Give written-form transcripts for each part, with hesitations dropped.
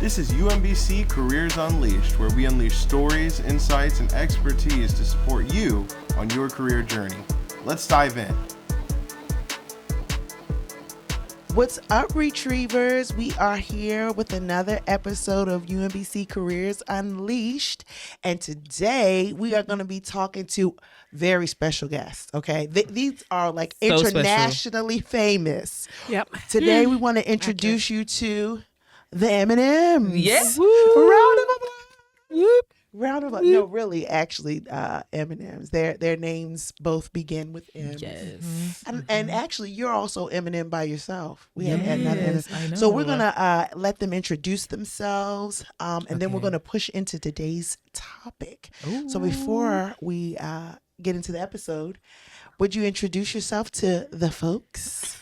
This is UMBC Careers Unleashed, where we unleash stories, insights, and expertise to support you on your career journey. Let's dive in. What's up, Retrievers? We are here with another episode of UMBC Careers Unleashed. And today we are going to be talking to very special guests, okay? These are like So internationally famous. Yep. Today we want to introduce you to the M&Ms. Yes. Round of applause. Whoop. Round of applause. No, really, actually, M&Ms. Their names both begin with M. Yes. And actually, you're also Eminem by yourself. We have another Yes, Eminem. I So know. we're gonna let them introduce themselves, and then we're Okay. gonna push into today's topic. So Ooh. before we get into the episode, would you introduce yourself to the folks?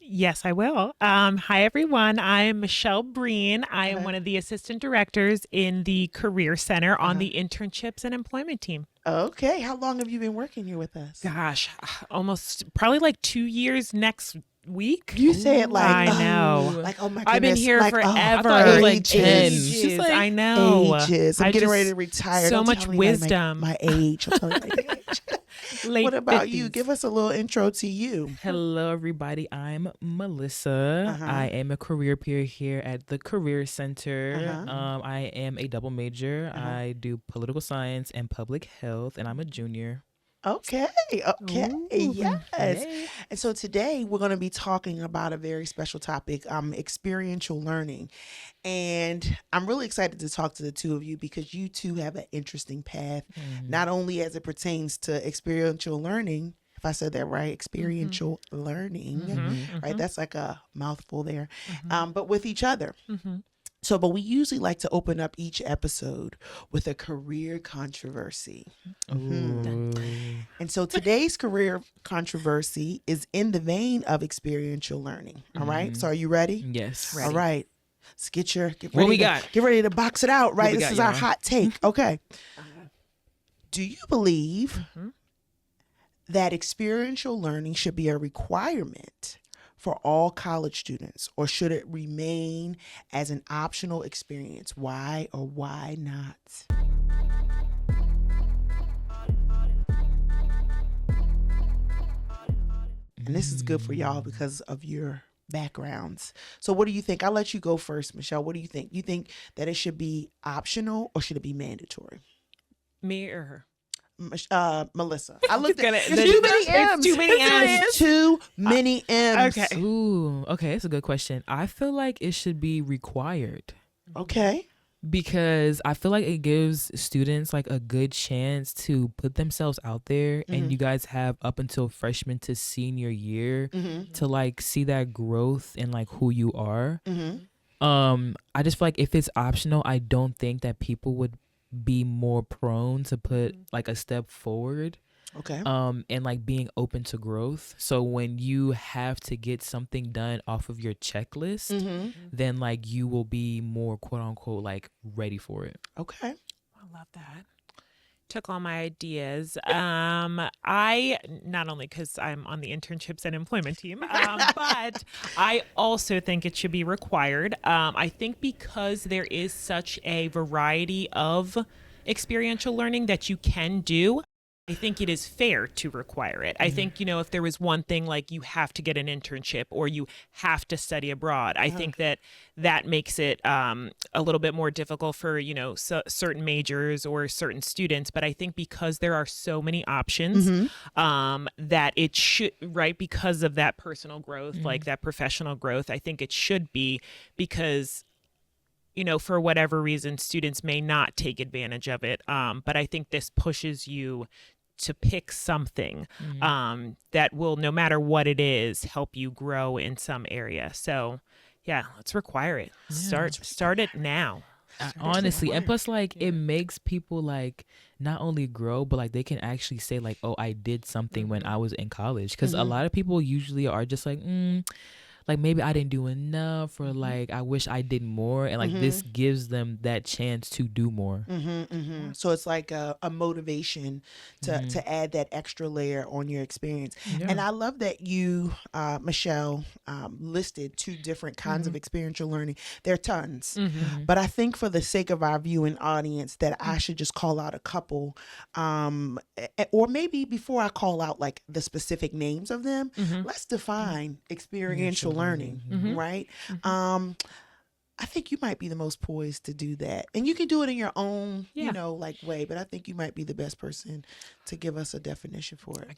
Yes, I will. Hi, everyone. I'm Michelle Breen. I am one of the assistant directors in the Career Center on the Internships and Employment team. Okay. How long have you been working here with us? Gosh, probably like 2 years next week. You say it like I know. like oh my goodness, I've been here like, forever. I thought it was like 10. Ages. She's like, I know. ages. I'm I getting just- ready to retire. so Don't much tell anybody wisdom. My age. I'm telling you my age. Late What about you? 50s. Give us a little intro to you. Hello, everybody. I'm Melissa. Uh-huh. I am a career peer here at the Career Center. Uh-huh. I am a double major. Uh-huh. I do political science and public health, and I'm a junior. Okay. Ooh, Yes. Yay. And so today we're going to be talking about a very special topic, experiential learning. And I'm really excited to talk to the two of you because you two have an interesting path, not only as it pertains to experiential learning, if I said that right, experiential learning, right? That's like a mouthful there, but with each other. So, but we usually like to open up each episode with a career controversy. Ooh. And so today's career controversy is in the vein of experiential learning. All right. So are you ready? Yes. All right. Let's get What ready we to, got? Get ready to box it out, right? we This got, is our y'all? hot take. Okay. Do you believe that experiential learning should be a requirement for all college students, or should it remain as an optional experience? Why or why not? And this is good for y'all because of your backgrounds. So what do you think? I'll let you go first, Michelle. What do you think? You think that it should be optional or should it be mandatory? Me or her? Melissa. I looked at It's There's too many M's. too many M's. There's too many M's. Okay. Ooh. Okay, that's a good question. I feel like it should be required. Okay. Because I feel like it gives students like a good chance to put themselves out there, and you guys have up until freshman to senior year to like see that growth in like who you are. I just feel like if it's optional, I don't think that people would be more prone to put like a step forward. Okay. And like being open to growth. So when you have to get something done off of your checklist, then like you will be more quote unquote like ready for it. Okay. I love that. Took all my ideas. I not only because I'm on the internships and employment team, but I also think it should be required. I think because there is such a variety of experiential learning that you can do, I think it is fair to require it. I think, if there was one thing like you have to get an internship or you have to study abroad, I think that makes it a little bit more difficult for, certain majors or certain students. But I think because there are so many options that it should, right, because of that personal growth, like that professional growth, I think it should be because for whatever reason, students may not take advantage of it. But I think this pushes you to pick something that will, no matter what it is, help you grow in some area. So yeah, let's require it. Start it now. Honestly, and plus like it makes people like not only grow, but like they can actually say like, oh, I did something when I was in college. Because a lot of people usually are just like, like maybe I didn't do enough, or like I wish I did more, and like this gives them that chance to do more. So it's like a motivation to add that extra layer on your experience. And I love that you, Michelle, listed 2 different kinds of experiential learning. There are tons, but I think for the sake of our viewing audience that I should just call out a couple, or maybe before I call out like the specific names of them, let's define experiential learning, right? I think you might be the most poised to do that, and you can do it in your own, you know, like way. But I think you might be the best person to give us a definition for it.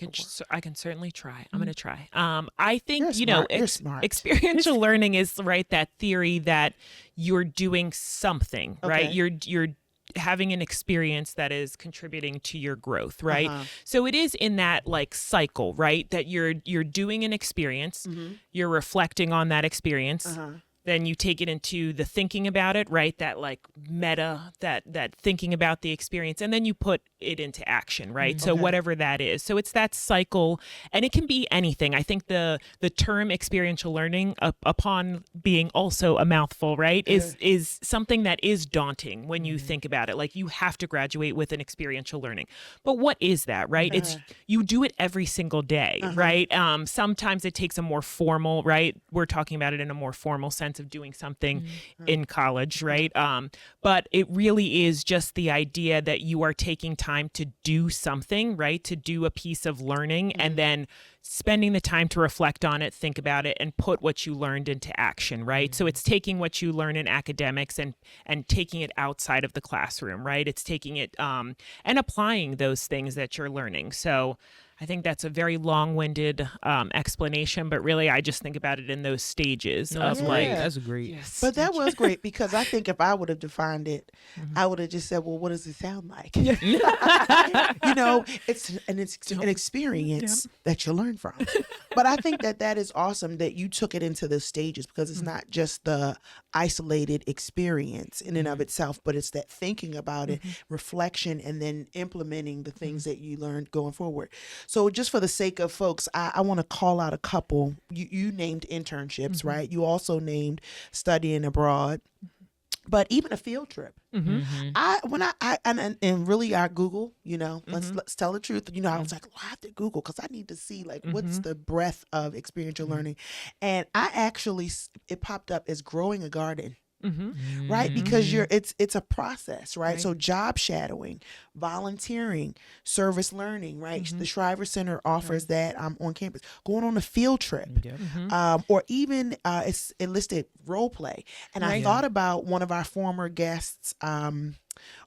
I can certainly try. I'm going to try. I think You're smart. Experiential learning is that theory that you're doing something, right? You're having an experience that is contributing to your growth, right? So it is in that like cycle, right? That you're doing an experience, you're reflecting on that experience. Then you take it into the thinking about it, right? That like meta, that thinking about the experience, and then you put it into action, right? So whatever that is. So it's that cycle, and it can be anything. I think the term experiential learning, upon being also a mouthful, right, is something that is daunting when you think about it. Like you have to graduate with an experiential learning. But what is that, right? It's you do it every single day, right? Sometimes it takes a more formal, right? We're talking about it in a more formal sense of doing something in college, right? But it really is just the idea that you are taking time to do something, right? To do a piece of learning and then spending the time to reflect on it, think about it, and put what you learned into action, right? So it's taking what you learn in academics and taking it outside of the classroom, right? It's taking it and applying those things that you're learning. So I think that's a very long-winded explanation, but really I just think about it in those stages of like, that's great. yes. But that was great, because I think if I would have defined it, I would have just said, well, what does it sound like? You know, it's an experience that you learn from. But I think that is awesome that you took it into the stages, because it's not just the isolated experience in and of itself, but it's that thinking about it, reflection, and then implementing the things that you learned going forward. So just for the sake of folks, I want to call out a couple. You named internships, right? You also named studying abroad, but even a field trip. I Google, you know, let's tell the truth. You know, I was like, well, I have to Google because I need to see like what's the breadth of experiential learning, and I actually, it popped up as growing a garden. Right, because it's a process, right? So job shadowing, volunteering, service learning, right? The Shriver Center offers that on campus. Going on a field trip, or even it's listed role play. And I thought about one of our former guests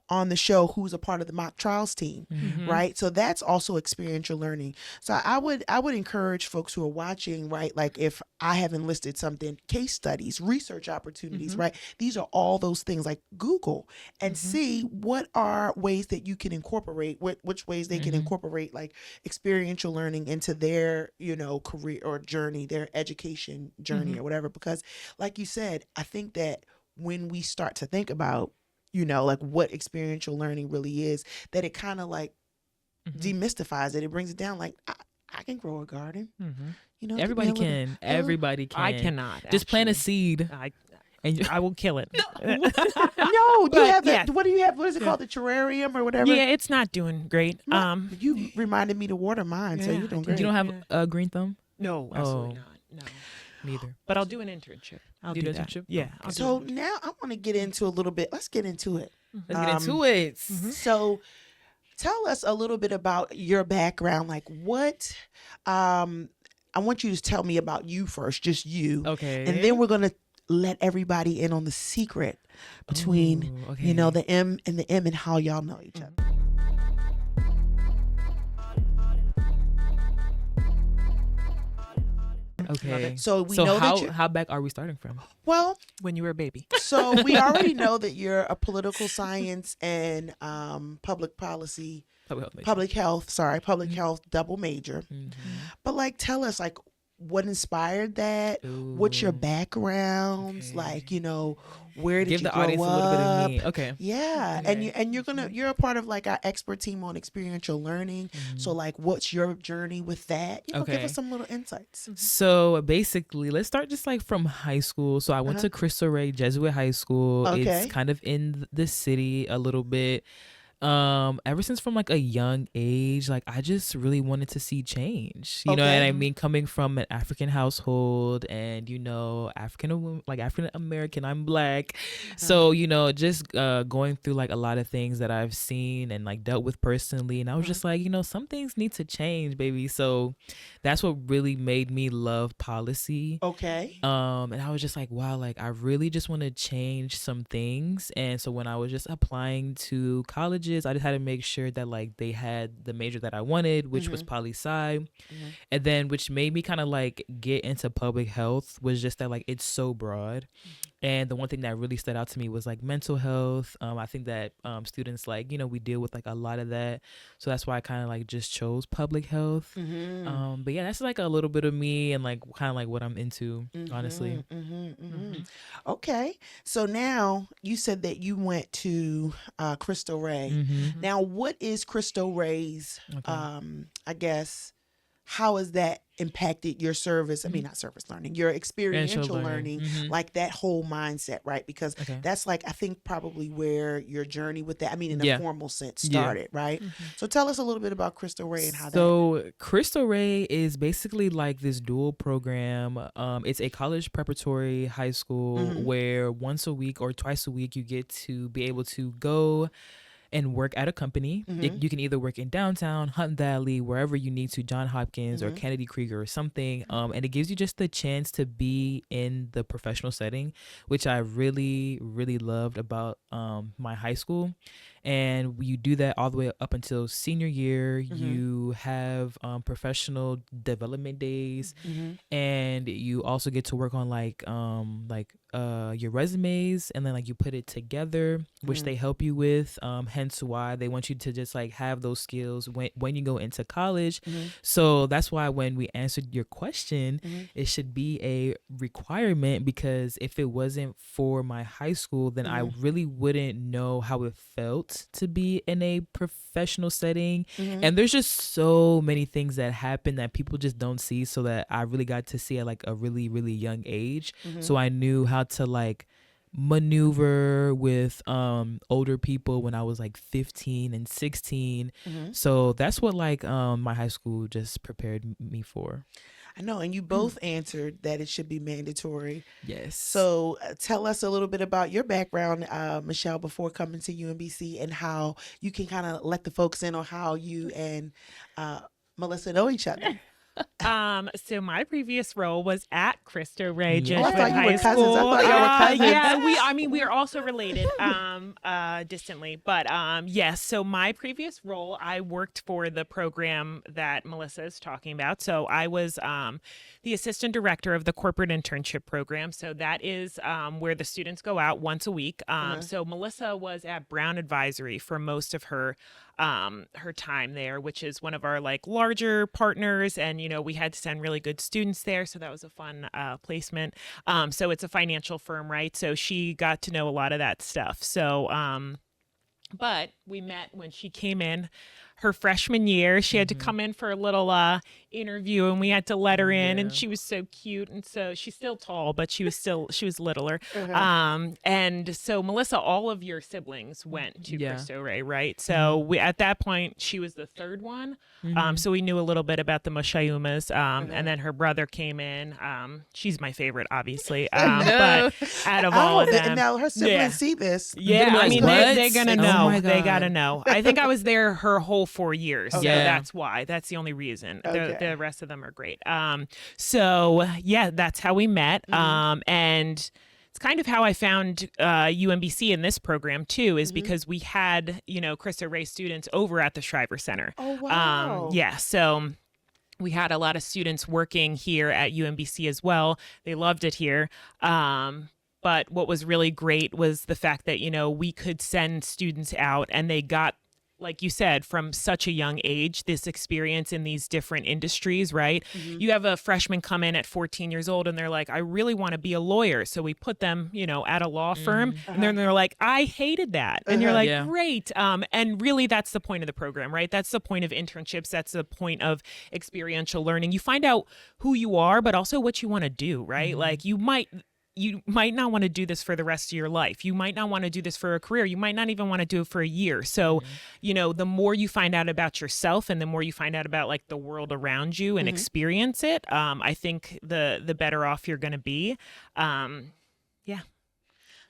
on the show who's a part of the mock trials team, right? So that's also experiential learning. So I would encourage folks who are watching, right? Like if I haven't listed something, case studies, research opportunities, right? These are all those things. Like Google and see what are ways that you can incorporate, which ways they can incorporate like experiential learning into their, you know, career or journey, their education journey or whatever. Because like you said, I think that when we start to think about, you know, like what experiential learning really is, that it kind of like demystifies it. It brings it down. Like I can grow a garden. You know, Everybody can. Everybody can. I cannot. Just plant a seed. I will kill it. No, you have what do you have? What is it called? The terrarium or whatever? Yeah, it's not doing great. You reminded me to water mine, so you're doing great. You don't have a green thumb? No, absolutely not. No. Neither. But I'll do an internship. I'll do an that. internship? Yeah. So now I want to get into a little bit. Let's get into it. Let's get into it. So tell us a little bit about your background. Like what, I want you to tell me about you first, just you. Okay. And then we're going to let everybody in on the secret between, you know, the M and how y'all know each other. Okay. So we know that how back are we starting from? well, When you were a baby. so we already know that you're a political science and public policy, Public health major. public health double major. But like, tell us, like, what inspired that? What's your Ooh. backgrounds? Okay. Like, you know, where did Give you the grow audience a little bit of up? me. Okay. Yeah, Okay. and you're a part of like our expert team on experiential learning. So like, what's your journey with that? You know, give us Okay. some little insights. So basically, let's start just like from high school. So I went to Cristo Rey Jesuit High School. It's Okay. kind of in the city a little bit. Ever since from like a young age, like I just really wanted to see change, you know. And Okay. I mean, coming from an African household, and you know, African American, I'm black, so you know, just going through like a lot of things that I've seen and like dealt with personally, and I was just like, you know, some things need to change, baby. So that's what really made me love policy. Okay. And I was just like, wow, like I really just want to change some things. And so when I was just applying to colleges, I just had to make sure that like they had the major that I wanted, which was poli sci. And then which made me kind of like get into public health was just that like it's so broad. And the one thing that really stood out to me was like mental health. I think that students like, you know, we deal with like a lot of that. So that's why I kind of like just chose public health. But yeah, that's like a little bit of me and like kind of like what I'm into, honestly. Okay. So now you said that you went to Cristo Rey. Now, what is Cristo Rey's, I guess, how has that impacted your service? I mean, not service learning, your experiential learning, like that whole mindset, right? Because that's like, I think probably where your journey with that, I mean, in a formal sense started, right? So tell us a little bit about Cristo Rey and how that. So Cristo Rey is basically like this dual program. It's a college preparatory high school where once a week or twice a week, you get to be able to go and work at a company. You can either work in downtown, Hunt Valley, wherever you need to, John Hopkins or Kennedy Krieger or something. And it gives you just the chance to be in the professional setting, which I really, really loved about my high school. And you do that all the way up until senior year. You have professional development days, and you also get to work on like your resumes, and then like you put it together, which they help you with. Hence why they want you to just like have those skills when you go into college. So that's why when we answered your question, it should be a requirement, because if it wasn't for my high school, then I really wouldn't know how it felt to be in a professional setting. And there's just so many things that happen that people just don't see, so that I really got to see at like a really, really young age. So I knew how to like maneuver with older people when I was like 15 and 16. So that's what like my high school just prepared me for. I know, and you both answered that it should be mandatory. Yes. So tell us a little bit about your background, Michelle, before coming to UMBC, and how you can kind of let the folks in on how you and Melissa know each other. So my previous role was at Cristo Rey Jesuit I thought you were High cousins. School. I thought y'all were cousins. Yeah, we are also related, distantly, but yes. So my previous role, I worked for the program that Melissa is talking about. So I was the assistant director of the corporate internship program. So that is where the students go out once a week. So Melissa was at Brown Advisory for most of her time there, which is one of our like larger partners, and you know, we had to send really good students there, so that was a fun placement. So it's a financial firm, right? So she got to know a lot of that stuff. So but we met when she came in her freshman year. She had to come in for a little interview, and we had to let her in, and she was so cute, and so she's still tall, but she was littler. And so Melissa, all of your siblings went to Cristo Rey, right? So we, at that point, she was the third one. So we knew a little bit about the Mushayumas, and then her brother came in. She's my favorite, obviously. But out of all of them, now her siblings see this. yeah, I mean, they're gonna know. Oh my They God. gotta know. I think I was there her whole 4 years, so Yeah. that's why. That's the only reason. Okay. The rest of them are great. So yeah, that's how we met. And it's kind of how I found UMBC in this program too, is because we had, you know, Cristo Rey students over at the Shriver Center. Oh, wow. Yeah, so we had a lot of students working here at UMBC as well. They loved it here. But what was really great was the fact that, you know, we could send students out and they got like you said, from such a young age, this experience in these different industries, right? You have a freshman come in at 14 years old and they're like, I really want to be a lawyer. So we put them, at a law firm, and then they're like, I hated that. And you're like, Yeah. great. And really, that's the point of the program, right? That's the point of internships. That's the point of experiential learning. You find out who you are, but also what you want to do, right? Like you might not want to do this for the rest of your life. You might not want to do this for a career. You might not even want to do it for a year. So, the more you find out about yourself and the more you find out about like the world around you and experience it, I think the better off you're going to be. Yeah.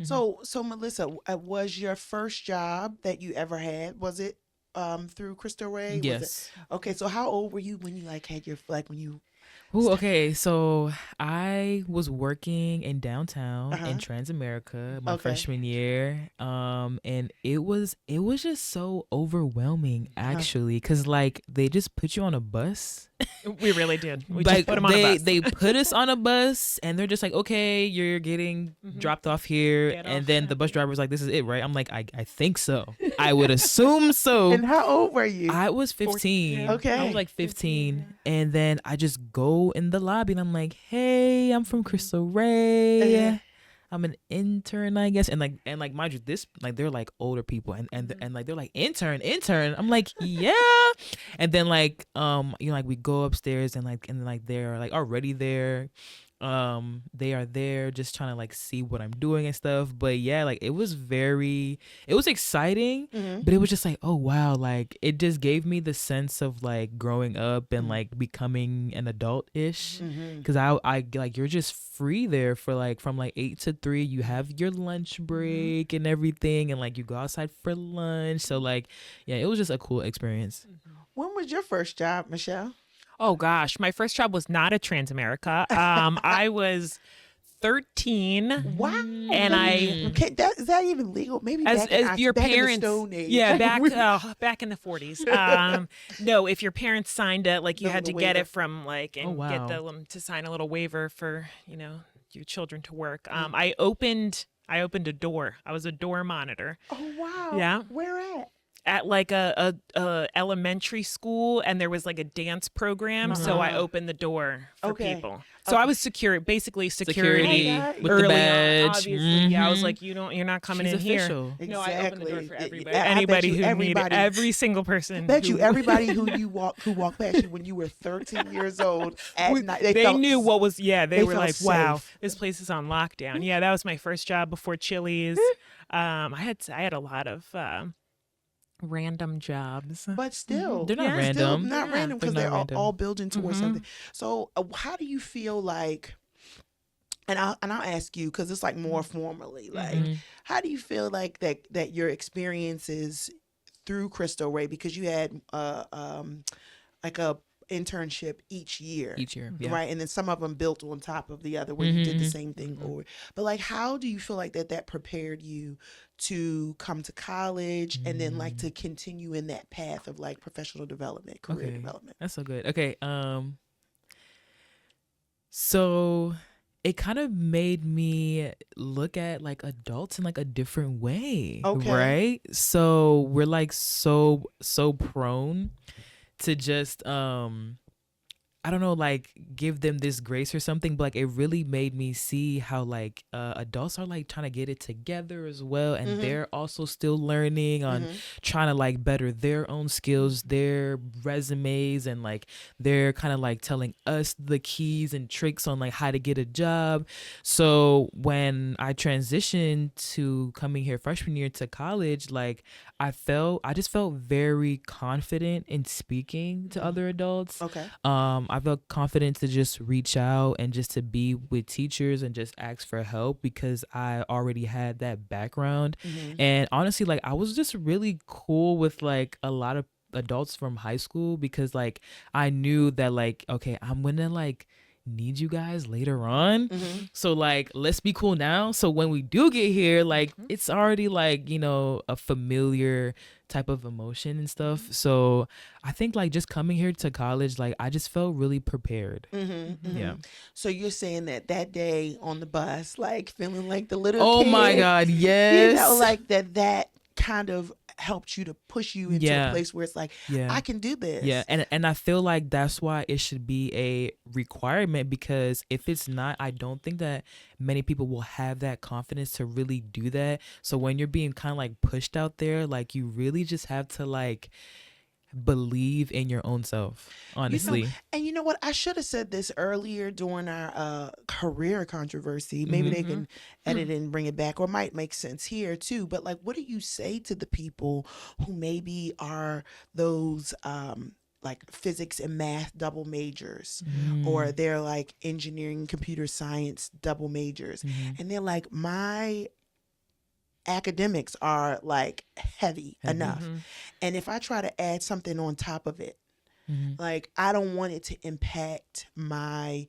So Melissa, was your first job that you ever had, was it through Cristo Rey? Was Yes. it? Okay, so how old were you when you had your when you? Ooh, okay, so I was working in downtown in Transamerica my freshman year, and it was just so overwhelming actually, because like they just put you on a bus. We really did. We Like just put them on a bus. they put us on a bus, and they're just like, okay, you're getting dropped off here, Get and off. then the bus driver's like, this is it, right? I'm like, I think so. I would assume so. And how old were you? I was 15. Okay. I was like 15. And then I just go in the lobby and I'm like, hey, I'm from Cristo Rey. I'm an intern, I guess. And like mind you, this like they're like older people and like they're like intern. I'm like, yeah. And then like like we go upstairs and they're like already there. They are there just trying to like see what I'm doing and stuff. But yeah, like it was exciting, but it was just like, oh wow, like it just gave me the sense of like growing up and like becoming an adult-ish, because I like you're just free there for like from like 8 to 3. You have your lunch break and everything, and like you go outside for lunch. So like yeah, it was just a cool experience. When was your first job, Michelle? Oh gosh, my first job was not at Transamerica. I was 13. Wow. And I, Okay, is that even legal? Maybe as your back parents, in the Stone Age. yeah, back in the 40s. No, if your parents signed it, like you had to get it from like and get them to sign a little waiver for your children to work. I opened a door. I was a door monitor. Oh wow. Yeah. Where at? At like a elementary school, and there was like a dance program, so I opened the door for people. So I was basically security with early the badge. on, obviously. Yeah, I was like, you're not coming She's in here. official. No, I opened the door for everybody. I bet Anybody you who needed, every single person. I bet you everybody who walked past you when you were 13 years old at night, they knew what was. Yeah, they were felt like, wow, safe. this place is on lockdown. Yeah, that was my first job before Chili's. I had a lot of random jobs, but still they're not still random. not random because They're they're not random. all building towards something. So how do you feel like, and I'll ask you because it's like more formally, like how do you feel like that your experiences through Cristo Rey, because you had like a internship each year, yeah. right? And then some of them built on top of the other where you did the same thing over. But like, how do you feel like that prepared you to come to college and then like to continue in that path of like professional development, career development? That's so good. Okay. So it kind of made me look at like adults in like a different way. Okay. Right? So we're like so prone to just I don't know, like give them this grace or something, but like it really made me see how like adults are like trying to get it together as well, and they're also still learning on trying to like better their own skills, their resumes, and like they're kind of like telling us the keys and tricks on like how to get a job. So when I transitioned to coming here freshman year to college, like I just felt very confident in speaking to other adults. Okay. I felt confident to just reach out and just to be with teachers and just ask for help because I already had that background. And honestly, like I was just really cool with like a lot of adults from high school because like I knew that like, okay, I'm gonna like need you guys later on. So like let's be cool now, so when we do get here, like it's already like, you know, a familiar type of emotion and stuff. So I think like just coming here to college, like I just felt really prepared. Yeah. So you're saying that day on the bus, like feeling like the little Oh kid, my God, yes. you know, like that kind of helped you to push you into a place where it's like, I can do this. Yeah, and I feel like that's why it should be a requirement, because if it's not, I don't think that many people will have that confidence to really do that. So when you're being kind of like pushed out there, like you really just have to like believe in your own self, honestly. And you know what? I should have said this earlier during our career controversy. Maybe they can edit it and bring it back, or might make sense here too. But like, what do you say to the people who maybe are those like physics and math double majors, or they're like engineering, computer science double majors, and they're like, my academics are like heavy enough, and if I try to add something on top of it, like I don't want it to impact my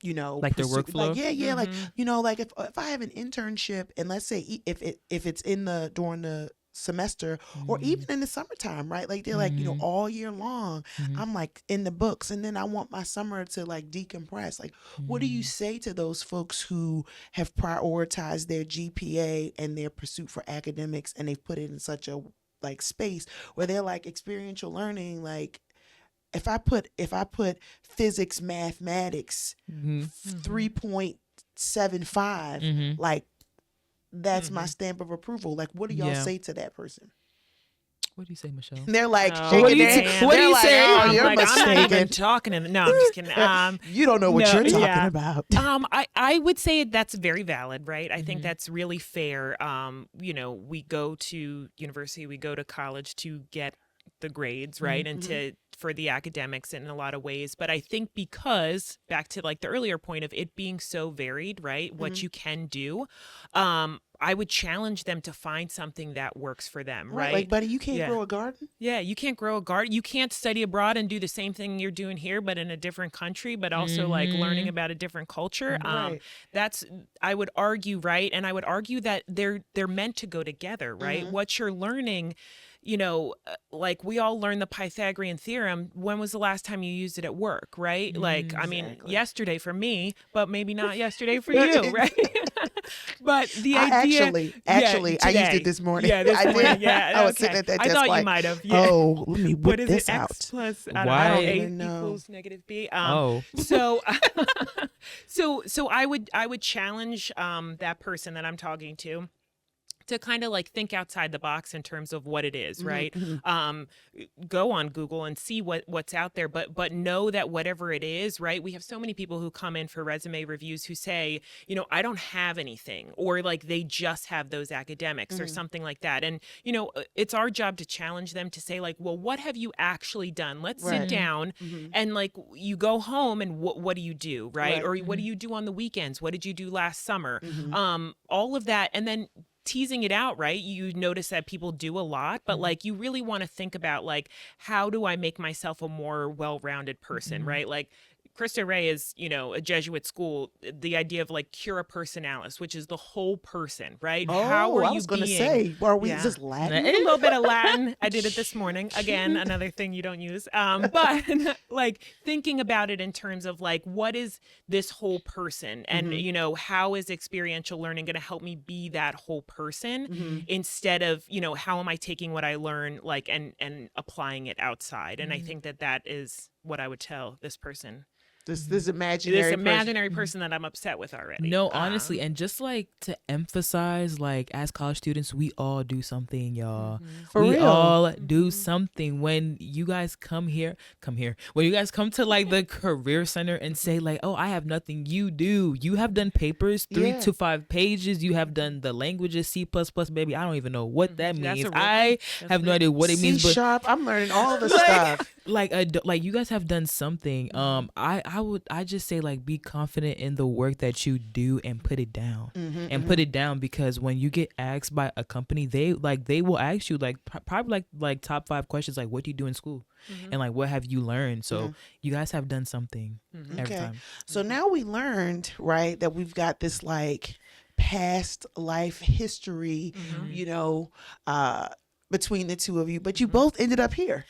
you know, like their workflow. Like like, you know, like if I have an internship, and let's say if it's in the during the semester, or even in the summertime, right? Like they're like, you know, all year long I'm like in the books, and then I want my summer to like decompress. Like, what do you say to those folks who have prioritized their GPA and their pursuit for academics, and they've put it in such a like space where they're like experiential learning, like if I put physics, mathematics 3.75, like that's my stamp of approval. Like, what do y'all say to that person? What do you say, Michelle? And they're like, what do you say? What do you say? Oh, you're I'm mistaken. not even talking to them. No, I'm just kidding. You don't know what you're talking about. I would say that's very valid, right? I think that's really fair. You know, we go to university, we go to college to get the grades, right? And for the academics in a lot of ways. But I think because back to like the earlier point of it being so varied, right? What you can do, I would challenge them to find something that works for them, right? Like, buddy, you can't grow a garden? Yeah, you can't grow a garden. You can't study abroad and do the same thing you're doing here, but in a different country, but also like learning about a different culture. That's, I would argue, right? And I would argue that they're meant to go together, right? What you're learning, you know, like we all learned the Pythagorean theorem. When was the last time you used it at work, right? Like, I mean, yesterday for me, but maybe not yesterday for you, right? But the idea... Actually, I used it this morning. Yeah, this morning. Yeah, I was sitting at that desk. I thought like, you might have. Yeah. Oh, let me whip what is this it? out. X plus, I Why? don't know, A know. equals negative B. So I would challenge that person that I'm talking to kind of like think outside the box in terms of what it is, right? Go on Google and see what's out there, but know that whatever it is, right? We have so many people who come in for resume reviews who say, you know, I don't have anything, or like they just have those academics or something like that. And, you know, it's our job to challenge them to say like, well, what have you actually done? Let's sit down and like you go home and what do you do, right? Or what do you do on the weekends? What did you do last summer? All of that. And then teasing it out, right? You notice that people do a lot, but like you really want to think about like, how do I make myself a more well-rounded person, right? Like Cristo Rey is, you know, a Jesuit school, the idea of like cura personalis, which is the whole person, right? Oh, How are I you was going to being? say, are we just Latin? A little bit of Latin. I did it this morning. Again, another thing you don't use. But like thinking about it in terms of like, what is this whole person? And, you know, how is experiential learning going to help me be that whole person instead of, you know, how am I taking what I learn like and applying it outside? And I think that is what I would tell this person. This imaginary person that I'm upset with already. No, honestly, and just like to emphasize, like as college students, we all do something, y'all. For we real. all do something. When you guys come here. When you guys come to like the career center and say like, oh, I have nothing, you do. You have done papers 3 to 5 pages. You have done the languages, C++, baby. I don't even know what that means. I have no idea what it means. C#, I'm learning all the stuff. Like you guys have done something. I just say like be confident in the work that you do and put it down. Put it down, because when you get asked by a company, they will ask you like probably like top 5 questions, like what do you do in school and like what have you learned. So you guys have done something every time. So now we learned, right, that we've got this like past life history, you know, between the two of you, but you both ended up here.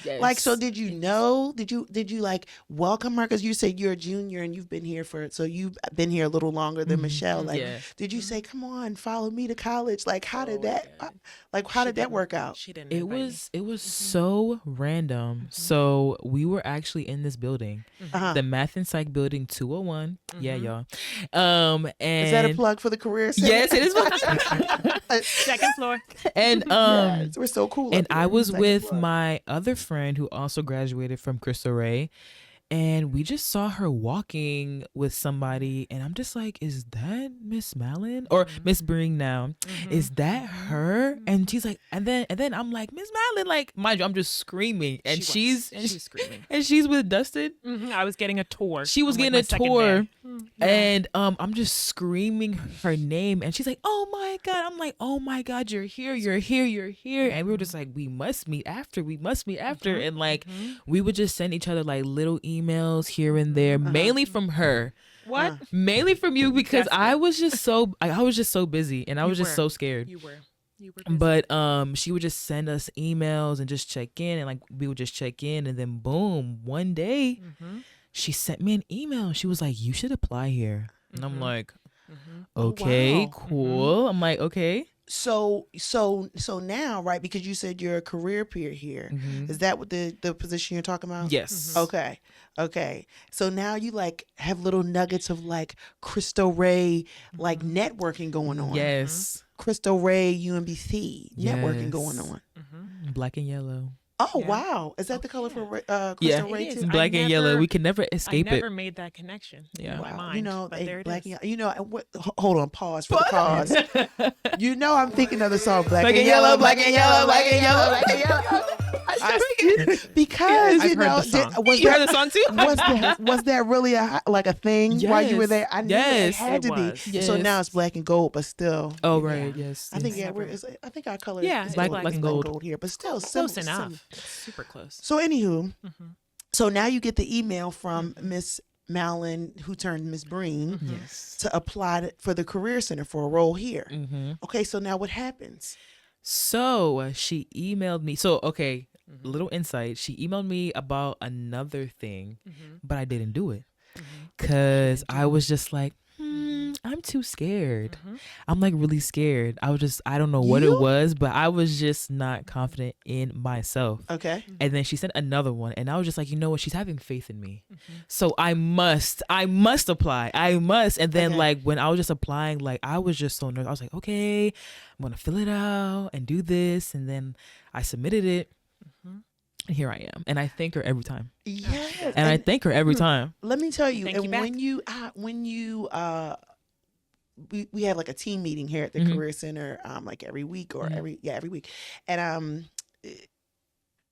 Yes. Like, so did you know? Did you like welcome her? Because you said you're a junior and you've been here so you've been here a little longer than Michelle. Like, Yeah. did you say, "Come on, follow me to college"? Like, how did that? God. Like, how did that work out? She didn't. It invite me. was so random. So we were actually in this building, Uh-huh. the Math and Psych building 201. Yeah, y'all. And Is that a plug for the career center? yes, it is. Second floor. And Yes, we're so cool. and up I here. was Second with floor. my other friend who also graduated from Cristo Rey. And we just saw her walking with somebody, and I'm just like, is that Miss Mallon or Miss Bring now? Is that her? And she's like, and then I'm like, Miss Mallon, like, mind you, I'm just screaming, and She was screaming. and she's with Dustin. I was getting a tour. She was on, like, getting my a second tour, day. and I'm just screaming her name, and she's like, "Oh my god!" I'm like, "Oh my god, you're here, you're here, you're here!" And we were just like, "We must meet after, we must meet after," and like we would just send each other like little emails here and there, mainly from her. What? Mainly from you because I was just so busy and I was just were. so scared. You were. Busy. But she would just send us emails and just check in, and like we would just check in, and then boom, one day she sent me an email. She was like, "You should apply here." And I'm like, "Okay, wow. cool." I'm like, "Okay." So now, right? Because you said you're a career peer here. Is that what the position you're talking about? Yes. Okay. So now you like have little nuggets of like Cristo Rey, like networking going on. Yes. Cristo Rey, UMBC networking Yes. going on. Black and yellow. Oh Yeah. wow, is that the color for Cristo Yeah. Rey It too? is. Black I and yellow. never- We can never I escape never it. made that connection. Yeah. In my Wow, mind, you know, but they- there it black is. and, you know, hold on, pause for the pause. You know, I'm thinking of the song Black, Black and and Yellow, yellow, Black and Yellow, Black and Yellow, Black and Yellow. Because I've you heard know, the song. was You heard that the song too? was that really like a thing while you were Yes. there? I knew it Yes. had It to be. was. So Yes. now it's black and gold, but still. Oh yeah. right, yes. I think yes. I think our color Yeah, is it's black, black and gold. here, but still Close sim- enough. Super close. So anywho, so now you get the email from Miss Mallon, who turned Miss Breen, Yes. to apply for the Career Center for a role here. Mm-hmm. Okay, so now what happens? So she emailed me. So okay, little insight. She emailed me about another thing, but I didn't do it because I was just like, I'm too scared. I'm like really scared. I don't know what You? it was, but I was just not confident in myself. Okay. And then she sent another one, and I was just like, you know what? She's having faith in me, so I must apply. I must. And then Okay. like when I was just applying, like I was just so nervous. I was like, okay, I'm gonna fill it out and do this, and then I submitted it, and here I am. And I thank her every time. Yes. And I thank her every time. let me tell you, Thank and you back. when you we have like a team meeting here at the Career Center like every week or every week, and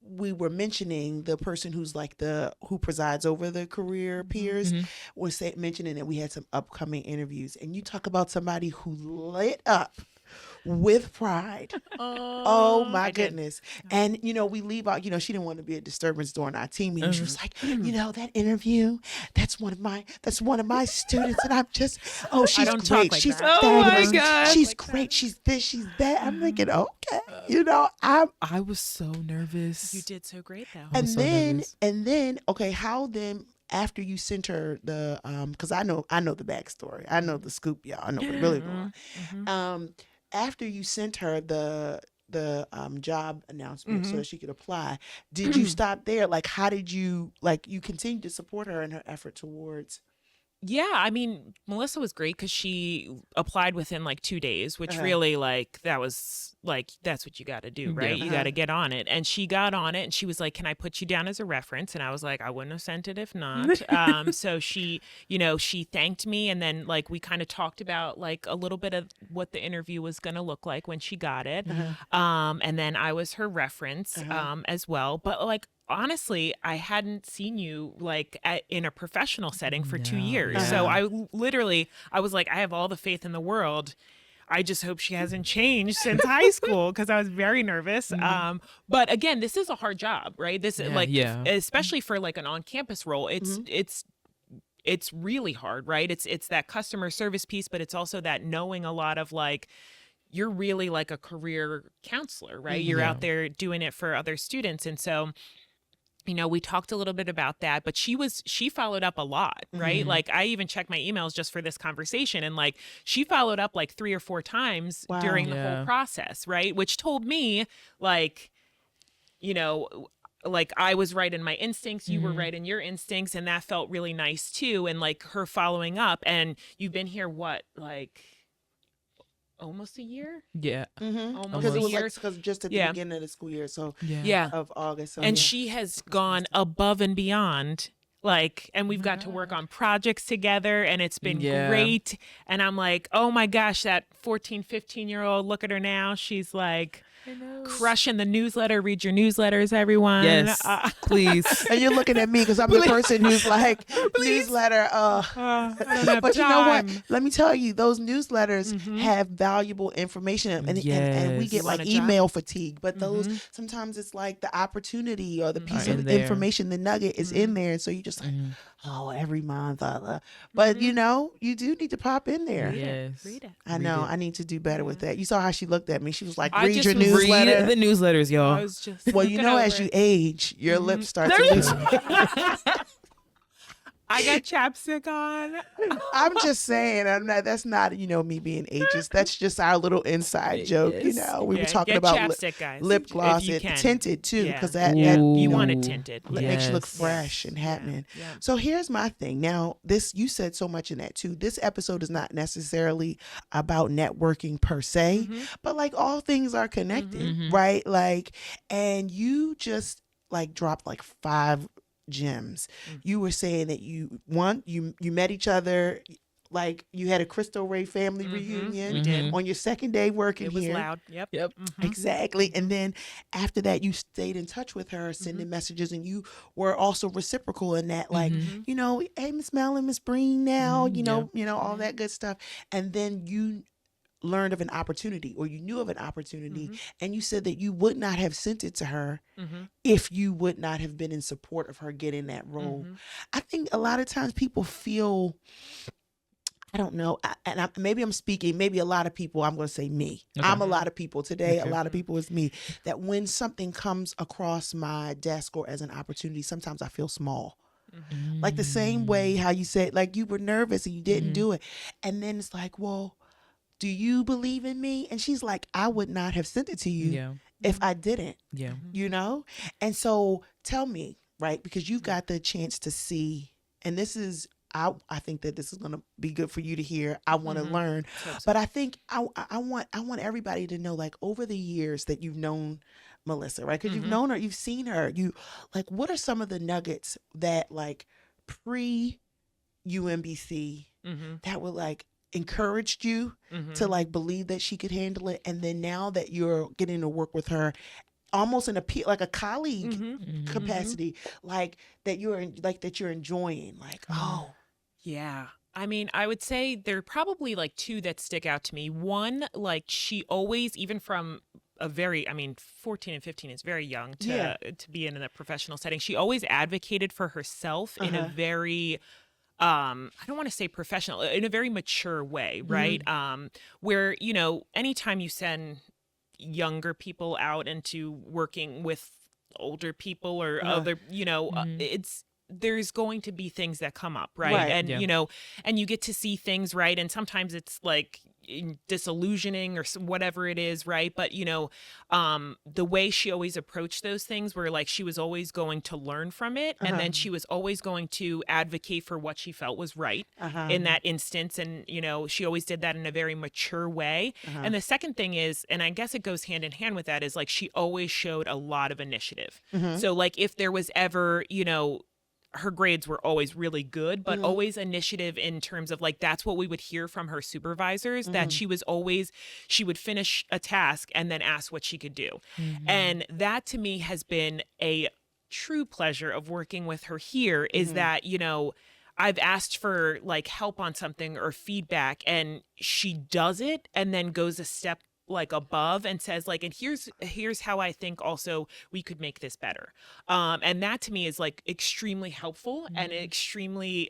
we were mentioning the person who's like who presides over the career peers was mentioning that we had some upcoming interviews, and you talk about somebody who lit up with pride. Oh my I did. goodness. And you know, we leave out, you know, she didn't want to be a disturbance during our team meeting. She was like, you know, that interview, that's one of my students, and I'm just, oh, she's don't talk great. like She's that. Oh my fabulous. God. She's Like great. that. She's this, she's that. I'm thinking, okay, you know, I was so nervous. You did so great though. was so nervous. and then okay, how then after you sent her the because I know the backstory, I know the scoop, y'all, I know what really going on. After you sent her the job announcement so that she could apply, did you stop there? Like, how did you you continue to support her in her effort towards? Yeah, I mean, Melissa was great because she applied within like 2 days, which really like that was like that's what you got to do, right? You got to get on it, and she got on it, and she was like, "Can I put you down as a reference?" And I was like, "I wouldn't have sent it if not." So she, you know, she thanked me, and then like we kind of talked about like a little bit of what the interview was going to look like when she got it, and then I was her reference as well, but like. Honestly, I hadn't seen you like in a professional setting for 2 years. So I was like, I have all the faith in the world. I just hope she hasn't changed since high school because I was very nervous. But again, this is a hard job, right? This is especially for like an on-campus role. It's really hard, right? It's that customer service piece, but it's also that knowing a lot of like you're really like a career counselor, right? You're Yeah. out there doing it for other students. And so, we talked a little bit about that, but she followed up a lot, right? Like I even checked my emails just for this conversation, and like she followed up like 3 or 4 times Wow. during the Yeah. whole process, right? Which told me like, like I was right in my instincts, you were right in your instincts, and that felt really nice too. And like her following up, and you've been here what, like almost a year? Yeah. Almost Because it a was year. like because just at the Yeah. beginning of the school year, so Yeah. of August. So And yeah. she has gone above and beyond, like, and we've got to work on projects together, and it's been Yeah. great. And I'm like, oh my gosh, that 14, 15-year-old, look at her now. She's like crushing the newsletter. Read your newsletters, everyone. Yes. Please. And you're looking at me because I'm the person who's like newsletter. I don't have But you know what? time. Let me tell you, those newsletters have valuable information, and we Yes. get like Want a job? email fatigue. But those sometimes it's like the opportunity or the piece in of there. information, the nugget is in there, and so you just like, oh, every month. But you do need to pop in there. Yes. Read it. I know. I need to do better with that. You saw how she looked at me. She was like, I read just your was newsletter. Read the newsletters, y'all. I was just Well, you looking know, over as you it. age, your lips start to lose. I got chapstick on. I'm just saying, that's not, me being ageist. That's just our little inside joke. Yes. We were Yeah, talking get about chapstick, guys, lip if gloss you and can. tinted too, Yeah. because that You want it Ooh. tinted. makes you look Yes. fresh and happening. Yeah. So here's my thing. Now, you said so much in that too. This episode is not necessarily about networking per se, but like all things are connected, right? Like, and you just like dropped like 5 gems. You were saying that you met each other, like you had a Crystal Ray family reunion We did. on your second day working It was here. loud. Yep. Yep. Exactly. And then after that, you stayed in touch with her, sending messages, and you were also reciprocal in that, like, hey, Miss Mel, Miss Breen now, all that good stuff. And then you learned of an opportunity, or you knew of an opportunity, and you said that you would not have sent it to her if you would not have been in support of her getting that role. I think a lot of times people feel, I don't know, maybe I'm speaking, maybe a lot of people, I'm going to say me. Okay. I'm a lot of people today. Okay. A lot of people is me. That when something comes across my desk or as an opportunity, sometimes I feel small. Like the same way how you said, like you were nervous and you didn't do it. And then it's like, well, do you believe in me? And she's like, I would not have sent it to you if I didn't, Yeah. And so tell me, right? Because you've got the chance to see, and this is, I think that this is going to be good for you to hear. I want to learn, but I think I want everybody to know, like, over the years that you've known Melissa, right? Because you've known her, you've seen her, what are some of the nuggets that like pre UMBC that were like encouraged you to like believe that she could handle it, and then now that you're getting to work with her almost in like a colleague capacity, like that you're enjoying, like, oh Yeah. I mean, I would say there are probably like 2 that stick out to me. One, like she always, even from a very, 14 and 15 is very young to be in a professional setting. She always advocated for herself in a very, I don't want to say professional, in a very mature way, right? Where, anytime you send younger people out into working with older people or other, there's going to be things that come up, right? And and you get to see things, right? And sometimes it's like disillusioning or whatever it is, right? But the way she always approached those things were like she was always going to learn from it, and then she was always going to advocate for what she felt was right in that instance. And she always did that in a very mature way. And the second thing is, and I guess it goes hand in hand with that, is like she always showed a lot of initiative. So like if there was ever her grades were always really good, but always initiative in terms of like, that's what we would hear from her supervisors, that she would finish a task and then ask what she could do. And that to me has been a true pleasure of working with her here, is that, I've asked for like help on something or feedback, and she does it and then goes a step like above and says like, and here's how I think also we could make this better. And that to me is like extremely helpful and extremely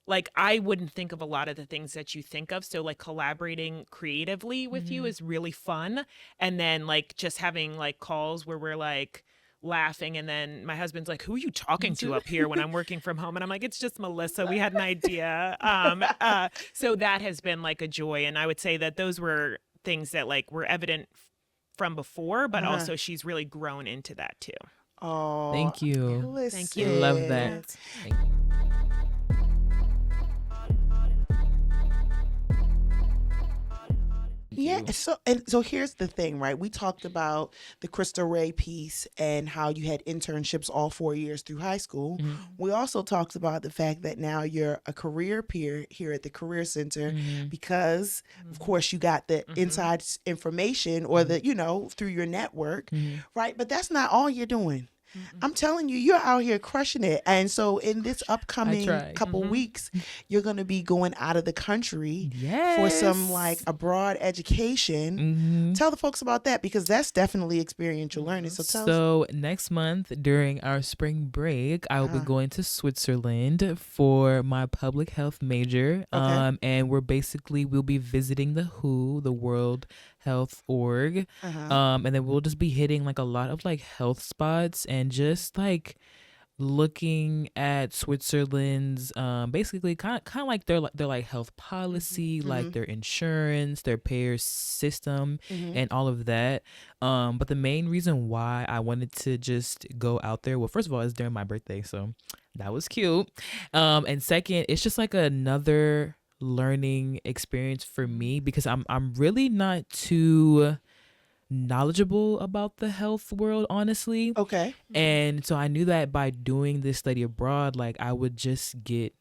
like I wouldn't think of a lot of the things that you think of. So like collaborating creatively with you is really fun. And then like just having like calls where we're like laughing, and then my husband's like, who are you talking to up here when I'm working from home? And I'm like, it's just Melissa. We had an idea. So that has been like a joy. And I would say that those were things that like were evident from before, but also she's really grown into that too. Oh, Thank you. listen. Thank you. Love that. Thank you. Yeah. So here's the thing, right? We talked about the Crystal Ray piece and how you had internships all 4 years through high school. We also talked about the fact that now you're a career peer here at the Career Center because, of course, you got the inside information or the, through your network, right? But that's not all you're doing. I'm telling you, you're out here crushing it. And so in this upcoming couple weeks, you're going to be going out of the country for some like abroad education. Tell the folks about that, because that's definitely experiential learning. So tell us. So next month during our spring break, I will be going to Switzerland for my public health major. And we'll be visiting the WHO, the World Health Org. And then we'll just be hitting like a lot of like health spots and just like looking at Switzerland's basically kind of like their like health policy, like their insurance, their payer system, and all of that. But the main reason why I wanted to just go out there, well, first of all, it's during my birthday, so that was cute. And second, it's just like another learning experience for me, because I'm really not too knowledgeable about the health world, honestly. Okay. And so I knew that by doing this study abroad, like I would just get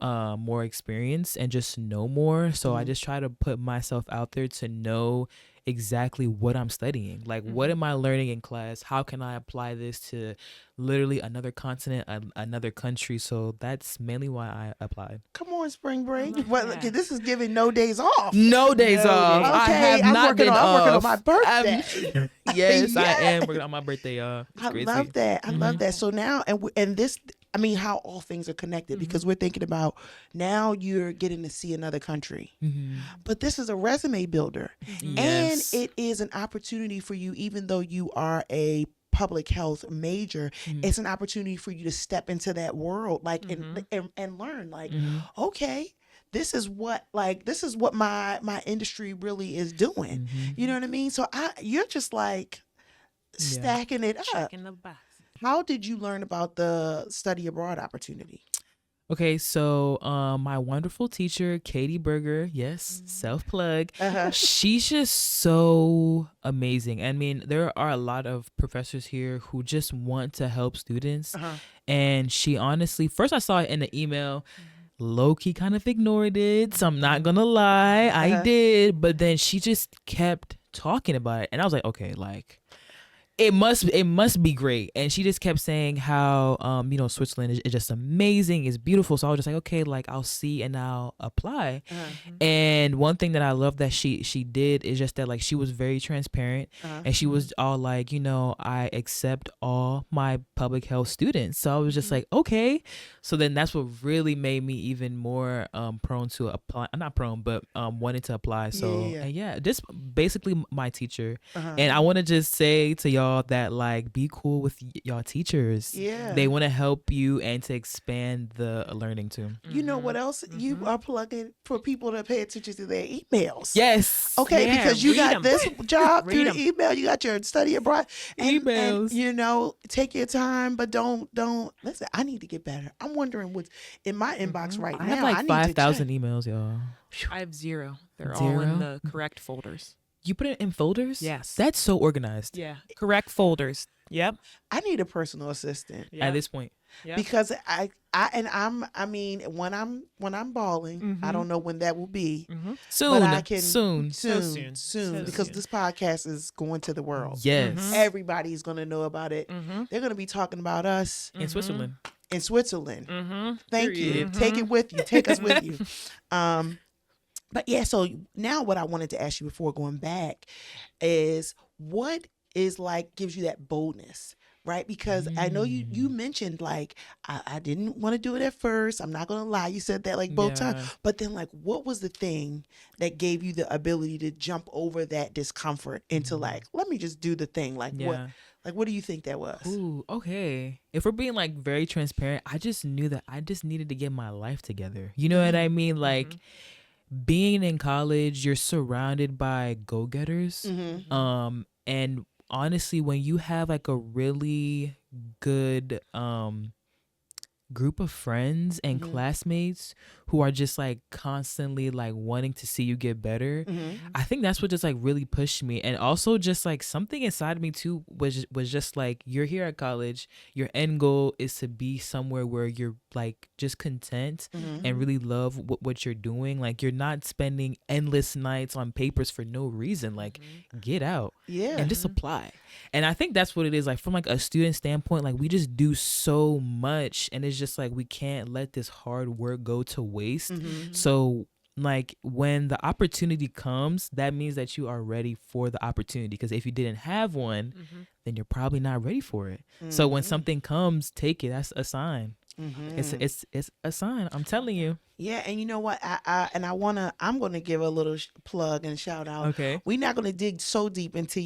more experience and just know more. So I just try to put myself out there to know exactly what I'm studying. Like, what am I learning in class? How can I apply this to literally another continent, another country? So that's mainly why I applied. Come on, spring break. Well, look, this is giving no days off. No days off. I Okay, have not been I'm working on off. my birthday. Yes, I am working on my birthday, y'all. It's I crazy. love that. I love that. So now, and this, I mean, how all things are connected, because we're thinking about now you're getting to see another country, but this is a resume builder, and it is an opportunity for you, even though you are a public health major, it's an opportunity for you to step into that world, like, and learn, like, okay, this is what my industry really is doing. You know what I mean? So you're just like stacking it up. Checking the box. How did you learn about the study abroad opportunity? Okay, so my wonderful teacher, Katie Berger, yes, self-plug, she's just so amazing. I mean, there are a lot of professors here who just want to help students. And she honestly, first I saw it in the email, low-key kind of ignored it, so I'm not gonna lie, I did. But then she just kept talking about it. And I was like, okay, like, it must be great. And she just kept saying how Switzerland is just amazing, it's beautiful. So I was just like, okay, like I'll see and I'll apply. And one thing that I love that she did is just that, like, she was very transparent, and she was all like, I accept all my public health students. So I was just like, okay. So then that's what really made me even more prone to apply. Not prone, but wanting to apply. So just basically my teacher. And I want to just say to y'all that, like, be cool with y'all teachers. They want to help you and to expand the learning too. You know what else? You are plugging for people to pay attention to their emails. Yes. Okay, because you got this job through the email. You got your study abroad emails. And, take your time, but don't listen. I need to get better. I'm wondering what's in my inbox right now. I have like 5,000 emails, y'all. I have 0. They're Zero? all in the correct folders. You put it in folders? Yes. That's so organized. Yeah. Correct folders. Yep. I need a personal assistant At this point. Yep. because I mean when I'm balling, I don't know when that will be. Soon. But I can Soon. soon So because soon. this podcast is going to the world. Yes. Everybody's going to know about it. They're going to be talking about us In Switzerland. in Switzerland. Thank you. Period. Take it with you. Take us with you. But yeah, so now what I wanted to ask you before going back is what is like gives you that boldness, right? Because I know you mentioned like I didn't want to do it at first. I'm not gonna lie, you said that like both Yeah. times. But then like, what was the thing that gave you the ability to jump over that discomfort into like, let me just do the thing? Like Yeah. what do you think that was? Ooh, okay. If we're being like very transparent, I just knew that I just needed to get my life together. You know what I mean? Like being in college, you're surrounded by go-getters. And honestly, when you have like a really good group of friends and classmates who are just like constantly like wanting to see you get better, I think that's what just like really pushed me. And also just like something inside of me too was just like, you're here at college, your end goal is to be somewhere where you're like just content and really love what you're doing. Like you're not spending endless nights on papers for no reason. Like get out and just apply. And I think that's what it is. Like from like a student standpoint, like we just do so much, and it's just like we can't let this hard work go to waste. So like when the opportunity comes, that means that you are ready for the opportunity, because if you didn't have one, then you're probably not ready for it. So when something comes, take it. That's a sign. It's a sign, I'm telling you. Yeah, and you know what? I'm gonna give a little plug and shout out. Okay. We're not gonna dig so deep into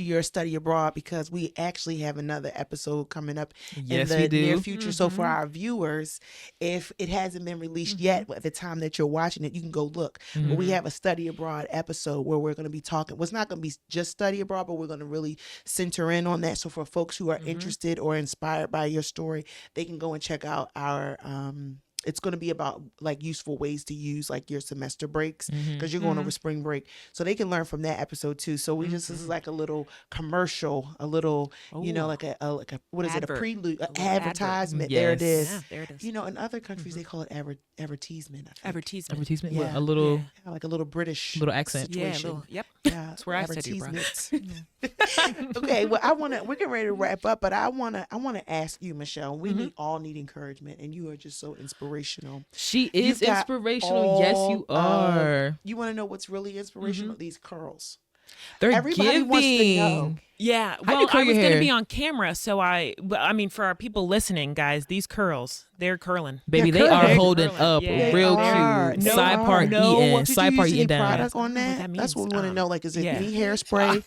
your study abroad, because we actually have another episode coming up Yes, in we the do. near future. So for our viewers, if it hasn't been released yet, at the time that you're watching it, you can go look. But we have a study abroad episode where we're going to be talking. Well, it's not going to be just study abroad, but we're going to really center in on that. So for folks who are interested or inspired by your story, they can go and check out our it's going to be about like useful ways to use like your semester breaks, because you're going over spring break, so they can learn from that episode too. So we just, this is like a little commercial, a little, you know, like a what is Advert. it, a prelude, A little advertisement. advert. There it Yes. is. Yeah, there it is. You know, in other countries they call it advertisement. I think. Advertisement. Yeah. A little Yeah, like a little British little accent. Yeah, situation. little, yep. Yeah, That's where I studied abroad. advertisements. Okay, well, we're getting ready to wrap up, but I wanna ask you, Michelle. We all need encouragement, and you are just so inspirational. She is You've got inspirational. Yes, you are. You want to know what's really inspirational? These curls. They're Everybody giving. wants to know. Yeah, How do you well, curl I your was going to hair? be on camera, so I mean, for our people listening, guys, these curls, they're curling. Baby, They're they are curling. holding Curling. up Yeah. real They are. cute. They Side are. part No. eating, Did side you part use eating any down. product on I don't know that? what that That's what we means. want to know. Like, is it yeah. any hairspray?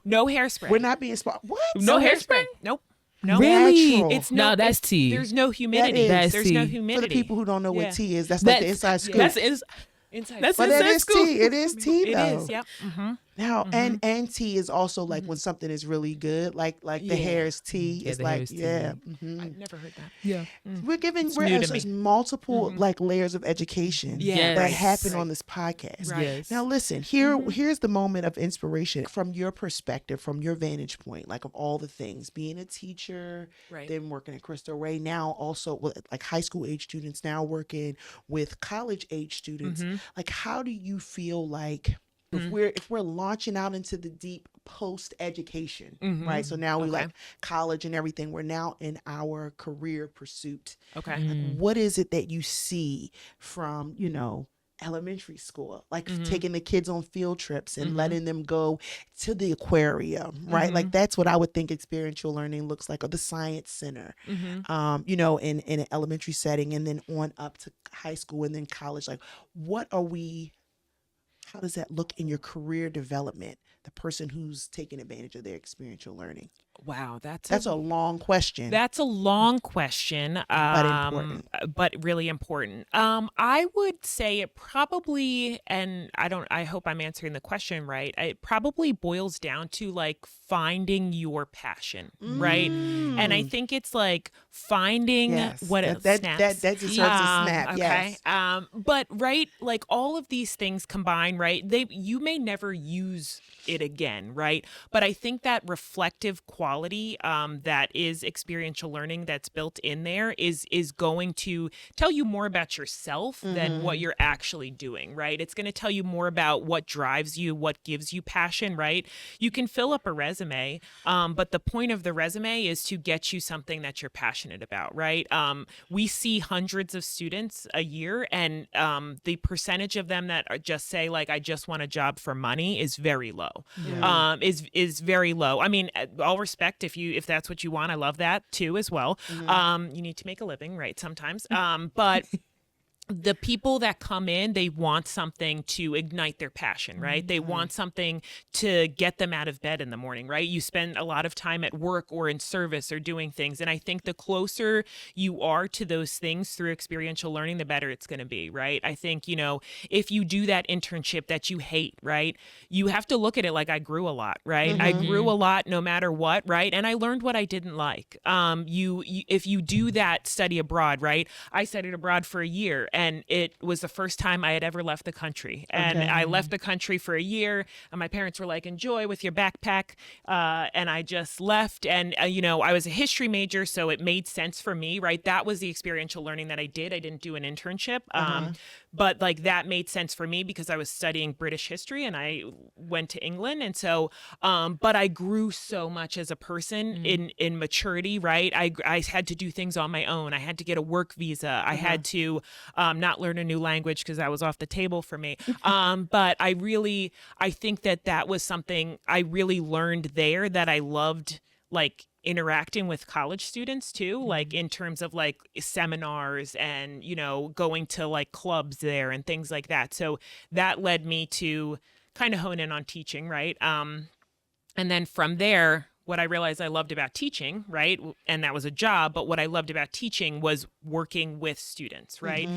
No hairspray. We're not being smart. What? No hairspray? Nope. No. Really? Natural. It's no. No, that's it's- tea. There's no humidity. That is. There's no That's tea. humidity. For the people who don't know Yeah. what tea is, that's like the inside scoop. That's Inside. That's But inside it is scoop. tea. It is tea, It though. is. Yep. Now, and tea is also like when something is really good, like the Yeah. hair is tea. Yeah, It's the like, hair is tea. yeah. I've never heard that. Yeah. We're new to there's me. multiple like layers of education Yeah, that right, happen right. on this podcast. Right. Yes. Now listen, here's the moment of inspiration from your perspective, from your vantage point, like of all the things, being a teacher, Right. then working at Crystal Ray, now also with like high school age students, now working with college age students. Like, how do you feel like if we're launching out into the deep post education, right? So now we Okay. like college and everything. We're now in our career pursuit. Okay. Like, what is it that you see from, you know, elementary school, like taking the kids on field trips and letting them go to the aquarium, right? Like that's what I would think experiential learning looks like, or the science center, you know, in an elementary setting, and then on up to high school and then college. Like, how does that look in your career development, the person who's taking advantage of their experiential learning? Wow, that's a long question. That's a long question, important. but really important. I would say it probably, and I hope I'm answering the question right. It probably boils down to like finding your passion, right? And I think it's like finding Yes. what it that snaps. deserves a snap. Okay. Yes. But right, like all of these things combined, right? You may never use it again, right? But I think that reflective quality quality that is experiential learning that's built in there is going to tell you more about yourself than what you're actually doing, right? It's going to tell you more about what drives you, what gives you passion, right? You can fill up a resume, but the point of the resume is to get you something that you're passionate about, right? We see hundreds of students a year, and the percentage of them that just say, like, I just want a job for money is very low. Is very low. I mean, all respect, if that's what you want, I love that too as well. You need to make a living, right? Sometimes, but the people that come in, they want something to ignite their passion, right? They want something to get them out of bed in the morning, right? You spend a lot of time at work or in service or doing things. And I think the closer you are to those things through experiential learning, the better it's going to be, right? I think, if you do that internship that you hate, right? You have to look at it like, I grew a lot, right? I grew a lot no matter what, right? And I learned what I didn't like. If you do that study abroad, right? I studied abroad for a year, and it was the first time I had ever left the country. And I left the country for a year, and my parents were like, enjoy with your backpack. And I just left. And, I was a history major, so it made sense for me, right? That was the experiential learning that I did. I didn't do an internship. But like that made sense for me because I was studying British history and I went to England. And so, but I grew so much as a person in maturity, right? I had to do things on my own. I had to get a work visa. I had to not learn a new language because that was off the table for me. But I think that was something I really learned there that I loved, like interacting with college students too, like in terms of like seminars and, going to like clubs there and things like that. So that led me to kind of hone in on teaching, right? And then from there, what I realized I loved about teaching, right? And that was a job, but what I loved about teaching was working with students, right?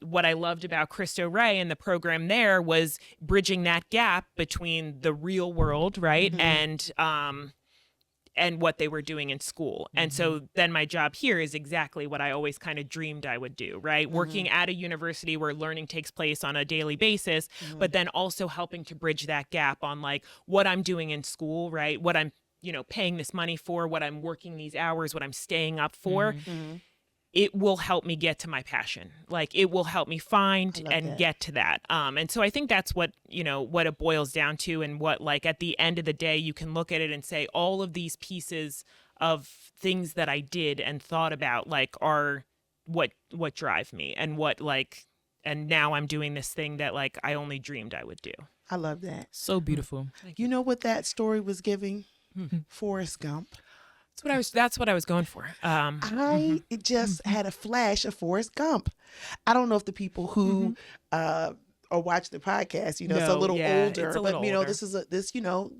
What I loved about Cristo Rey and the program there was bridging that gap between the real world, right? And what they were doing in school. And so then my job here is exactly what I always kind of dreamed I would do, right? Working at a university where learning takes place on a daily basis, but then also helping to bridge that gap on like what I'm doing in school, right? What I'm, paying this money for, what I'm working these hours, what I'm staying up for. It will help me get to my passion. Like it will help me find and get to that. And so I think that's what, what it boils down to, and what, like, at the end of the day, you can look at it and say all of these pieces of things that I did and thought about, like, are what drive me and what, like, and now I'm doing this thing that, like, I only dreamed I would do. I love that. So beautiful. You know what that story was giving? Forrest Gump. That's what I was going for. I just had a flash of Forrest Gump. I don't know if the people who or watch the podcast, it's a little older, it's a little older. This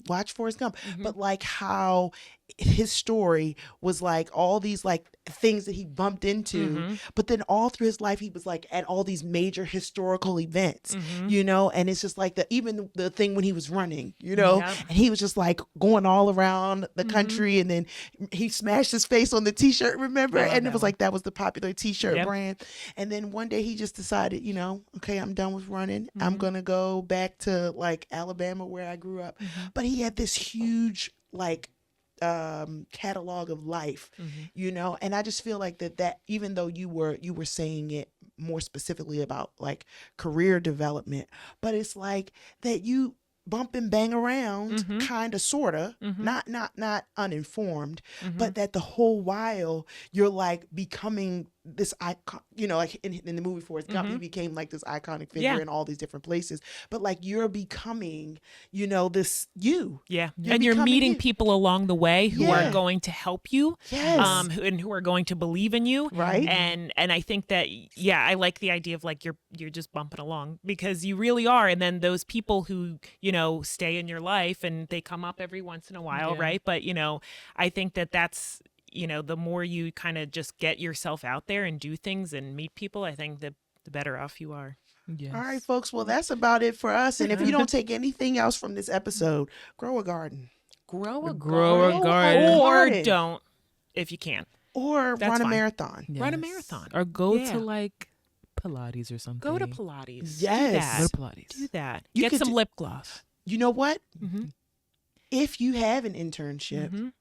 watch Forrest Gump, but like how his story was like all these like things that he bumped into, but then all through his life he was like at all these major historical events, and it's just like even the thing when he was running, and he was just like going all around the country, and then he smashed his face on the t-shirt, remember? And it was like that was the popular t-shirt brand. And then one day he just decided, okay, I'm done with running. I'm gonna go back to like Alabama where I grew up. But he had this huge like catalog of life, and I just feel like that even though you were saying it more specifically about like career development, but it's like that you bump and bang around, kind of, sort of, not uninformed, but that the whole while you're like becoming this icon, like in the movie Forrest Gump, he became like this iconic figure in all these different places. But like you're becoming, this you. Yeah. And you're meeting people along the way who are going to help you. Yes. And who are going to believe in you. Right. And I think that, I like the idea of like you're just bumping along because you really are. And then those people who, stay in your life and they come up every once in a while, right? But, I think that's, the more you kind of just get yourself out there and do things and meet people, I think the better off you are. Yes. All right, folks. Well, that's about it for us. And if you don't take anything else from this episode, grow a garden. Grow a garden. Or don't, if you can. Or That's run a fine. marathon. Yes. Run a marathon. Or go to like Pilates or something. Go to Pilates. Yes. Go to Pilates. Do that. You Get some lip gloss. You know what? If you have an internship,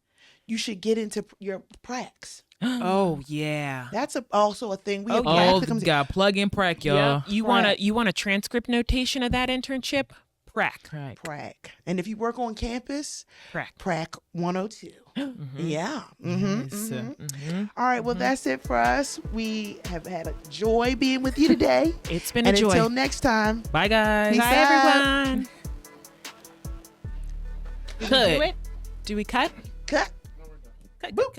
you should get into your pracs. Oh yeah. That's also a thing. We have Oh, practicums. got plug in prac, y'all. You want a transcript notation of that internship? Prac. Right. Prac. And if you work on campus, Prac. Prac 102. Yeah. Yes. All right. Well, that's it for us. We have had a joy being with you today. It's been And a joy. until next time. Bye, guys. Peace Bye out. everyone. Cut. Do it? Do we cut? Cut. Cut.